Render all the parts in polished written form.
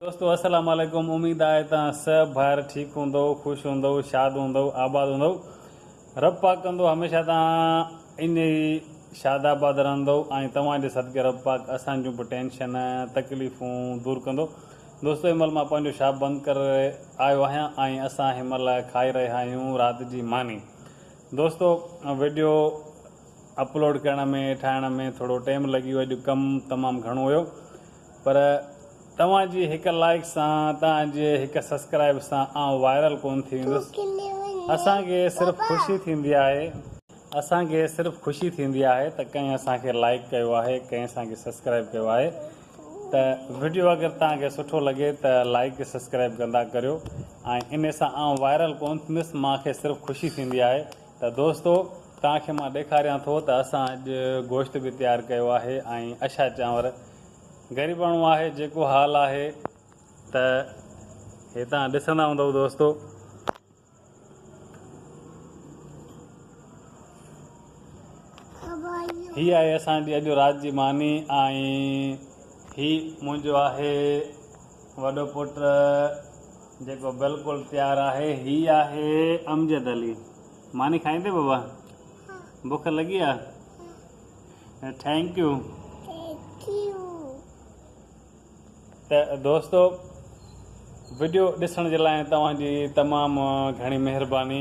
दोस्तों अस्सलाम वालेकुम। उम्मीद है तव्हां सब भाइर ठीक हूंदो, खुश हूंदो, शाद हूंदो, आबाद हूंदो। रब पाक कंदो हमेशा तव्हां इन ई शादाबाद रहंदो ऐं तव्हांजे सदके रब पाक असां जूं बि टेंशन तकलीफ़ूं दूर कंदो। दोस्तों हिनमहिल मां पंहिंजो शॉप बंदि करे आयो आहियां ऐं असां हिनमहिल खाई रहिया आहियूं राति जी मानी। दोस्तों वीडियो अपलोड करण में ठाहिण में थोरो टाइम लॻी वियो, अॼु कमु तमामु घणो हुयो, पर तव्हांजी हिकु लाइक सां, तव्हांजे हिकु सब्सक्राइब सां आउं वायरल कोन थी वेंदुसि। असांखे सिर्फ़ु ख़ुशी थींदी आहे, त कंहिं असांखे लाइक कयो आहे, कंहिं असांखे सब्सक्राइब कयो आहे। त वीडियो अगरि तव्हांखे सुठो लॻे त लाइक सब्सक्राइब कंदा करियो ऐं इन सां आउं वायरल कोन थींदुसि, मूंखे सिर्फ़ु ख़ुशी थींदी आहे। त दोस्तो तव्हांखे मां ॾेखारियां थो त असां अॼु गोश्त बि तयारु कयो आहे ऐं अछा चांवर। ग़रीबाणो आहे, जेको हाल आहे त हे तव्हां ॾिसंदा हूंदव दोस्तो। हीअ आहे असांजी अॼु राति जी मानी ऐं हीउ मुंहिंजो आहे वॾो पुटु जेको बिल्कुलु तयारु आहे। हीअ आहे अमजद अली। मानी खाईंदे बाबा? बुख लॻी आहे? Thank U. त दोस्तो वीडियो ॾिसण जे लाइ तव्हांजी तमामु घणी महिरबानी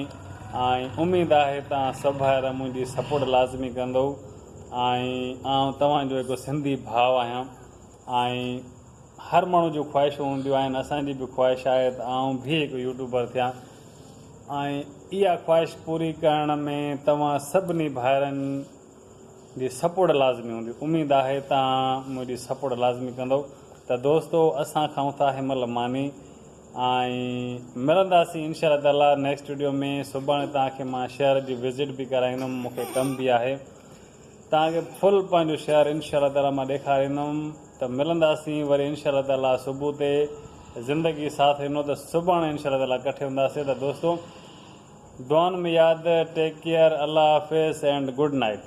ऐं उमेदु आहे तव्हां सभु भाइर मुंहिंजी सपोर्ट लाज़मी कंदो ऐं आउं तव्हांजो हिकु सिंधी भाउ आहियां ऐं हर माण्हू जूं ख़्वाहिशूं हूंदियूं आहिनि। असांजी बि ख़्वाहिश आहे त आउं बि हिकु यूट्यूबर थियां ऐं इहा ख़्वाहिश पूरी करण में तव्हां सभिनी भाइरनि जी सपोर्ट लाज़मी हूंदी। उमेदु आहे तव्हां मुंहिंजी सपोर्ट लाज़मी कंदो। त दोस्तो असां खाऊं था हिनमहिल मानी ऐं मिलंदासीं इंशाअल्लाह ताला नेक्स्ट वीडियो में। सुभाणे तव्हांखे मां शहर जी विज़िट बि कराईंदुमि, मूंखे कमु बि आहे। तव्हांखे फुल पंहिंजो शहर इंशाअल्लाह ताला मां ॾेखारींदुमि। त मिलंदासीं वरी इंशाअल्लाह ताला सुबुह ते। ज़िंदगी साथ ॾिनो त सुभाणे इंशाअल्लाह ताला इकठे हूंदासीं। त दोस्तो दुआउनि में यादि, टेक केयर, अल्लाह हाफ़िज़ एंड गुड नाइट।